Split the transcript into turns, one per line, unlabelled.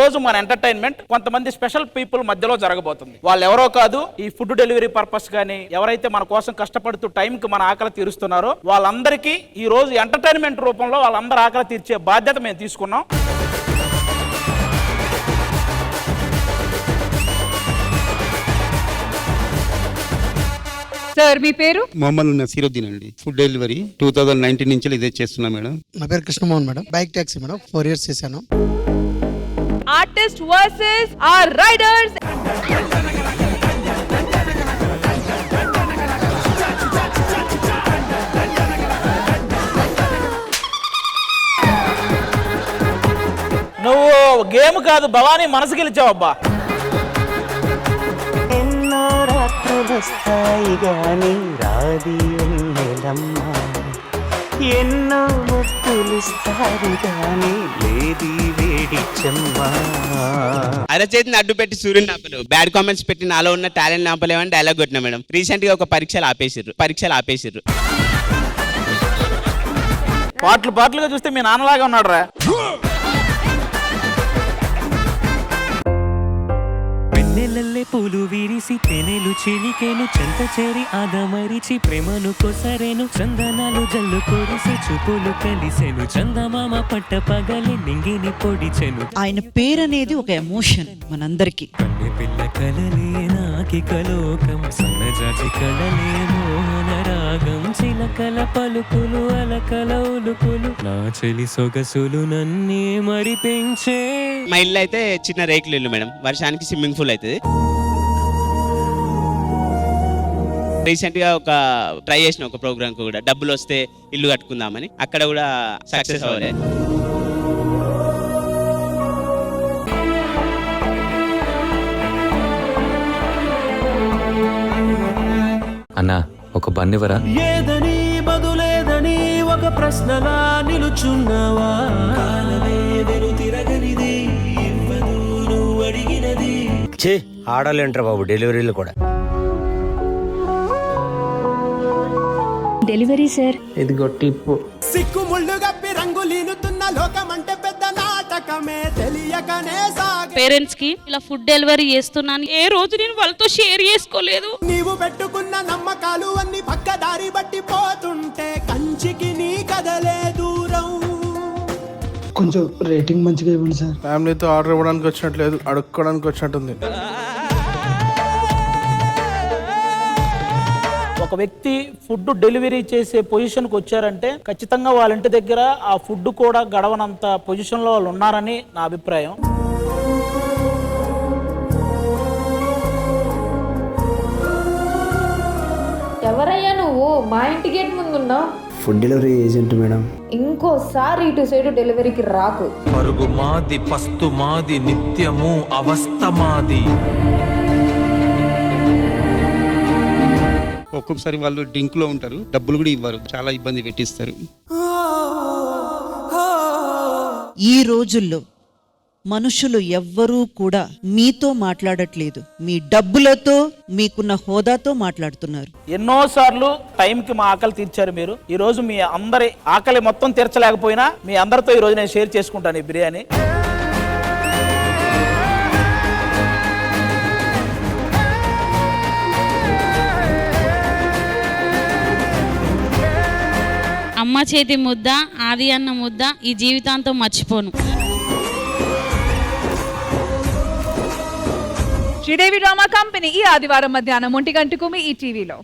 రోజు మన ఎంటర్టైన్మెంట్ కొంతమంది స్పెషల్ పీపుల్ మధ్యలో జరగబోతుంది. వాళ్ళు ఎవరో కాదు, ఈ ఫుడ్ డెలివరీ పర్పస్ గానీ ఎవరైతే మన కోసం కష్టపడుతూ టైం కి మన ఆకలి తీరుస్తున్నారో వాళ్ళందరికీ ఈ రోజు ఎంటర్టైన్మెంట్ రూపంలో వాళ్ళందరూ ఆకలి తీర్చే బాధ్యత మేము తీసుకున్నాం.
సార్ మీ పేరు?
మొహమ్మద్ నసీరుద్దీన్ అండి. ఫుడ్ డెలివరీ 2019 నుంచి ఇదే చేస్తున్నా మేడం.
నా పేరు Krishnamohan madam. Bike taxi madam 4 years చేశాను.
Artist versus are riders.
నువ్వు గేమ్ కాదు భవానీ మనసు గెలిచావబ్బా.
ఎన్నో రాత్రులొస్తాయి గాని రాది ఉన్నెలమ్మ, ఎన్నో ముక్కులిస్తారు గాని లేది వేడి చెమ్మ.
అరచేతిని అడ్డు పెట్టి సూర్యుని నాపలు, బ్యాడ్ కామెంట్స్ పెట్టి నాలో ఉన్న టాలెంట్ నాపలేమని డైలాగ్ కొట్టినా మేడం. రీసెంట్ గా ఒక పరీక్షలు ఆపేసిర్రు.
పాటలుగా చూస్తే మీ నాన్నలాగా ఉన్నాడు రా.
వెన్నెలల్లే పూలు విరిసి తెనెలు చిలికేను, చెంత చేరి ఆదమరిచి ప్రేమను కొసరేను, చందనాలు జల్లు కొరిసి చూపులు కలిసెను, చందమామ పట్ట పగలి నింగిని పొడిచెను.
ఆయన పేరనేది ఒక ఎమోషన్ మనందరికి.
కన్నె పిల్ల కలలే నాకి కలోకం, సన్నజాజి కళలే మోహన రాగం, చిలకల పలుకులు అలకల ఉలుకులు, నా చెలి సొగసులు నన్నే మరి పెంచే.
మా ఇల్లు అయితే చిన్న రేకులు ఇల్లు మేడం, వర్షానికి స్విమ్మింగ్ పూల్ అవుతుంది. రీసెంట్ గా ఒక ట్రై చేసిన ఒక ప్రోగ్రామ్ కూడా డబ్బులు వస్తే ఇల్లు కట్టుకుందామని, అక్కడ కూడా సక్సెస్ అవ్వలేదు.
అన్నా ఒక బన్నివరా.
ఏదని బదులేదని ఒక ప్రశ్నలా నిలుచున్నావా, కాలమే వెను తిరగనిది ఇవ్వదు నువ్వు అడిగినది.
ఆడాలంటారు బాబు డెలివరీలు కూడా.
Delivery sir.
ఇదిగో టిప్పు.
సిక్కు ముళ్ళు గప్పి రంగులీనుతున్న లోకమంటే పెద్ద నాటకమే తెలియకనే సాగే.
పేరెంట్స్ కి ఇలా ఫుడ్ డెలివరీ చేస్తున్నాను, ఏ రోజు నేను వాళ్ళతో షేర్ చేసుకోలేదు.
నీవు పెట్టుకున్న నమ్మకాలు అన్ని పక్కదారి బట్టి పోతుంటే కంచికి నీ కదలే దూరం. కొంచెం రేటింగ్ మంచిగా ఇవ్వండి సార్.
ఫ్యామిలీతో ఆర్డర్ ఇవ్వడానికి వచ్చినట్లేదు, అడుక్కోవడానికి వచ్చినట్టుంది.
ఒక వ్యక్తి ఫుడ్ డెలివరీ చేసే పొజిషన్కి వచ్చారంటే ఖచ్చితంగా వాళ్ళ ఇంటి దగ్గర ఆ ఫుడ్ కూడా గడవనంత పొజిషన్లో వాళ్ళు ఉన్నారని నా అభిప్రాయం.
ఎవరయ్యా నువ్వు? మా ఇంటి గేట్ ముందున్నావు.
Food delivery agent madam.
ఇంకోసారి ఇటు సైడ్ డెలివరీకి రాకు.
పరుగు మాది, పస్తు మాది, నిత్యము అవస్థ మాది.
ఒక్కొక్కసారి వాళ్ళు డ్రింక్ లో ఉంటారు, డబ్బులు కూడా ఇవ్వరు, చాలా ఇబ్బంది పెట్టిస్తారు.
ఈ రోజుల్లో మనుషులు ఎవ్వరూ కూడా మీతో మాట్లాడట్లేదు, మీ డబ్బులతో మీకున్న హోదాతో మాట్లాడుతున్నారు.
ఎన్నోసార్లు టైంకి మా ఆకలి తీర్చారు మీరు. ఈ రోజు మీ అందరి ఆకలి మొత్తం తీర్చలేకపోయినా మీ అందరితో ఈ రోజు నేను షేర్ చేసుకుంటాను ఈ బిర్యానీ.
అమ్మ చేతి ముద్ద, ఆది అన్న ముద్ద ఈ జీవితాంతం మర్చిపోను.
శ్రీదేవి డ్రామా కంపెనీ ఈ ఆదివారం మధ్యాహ్నం 1 గంటకు మీ ఈ టీవీలో.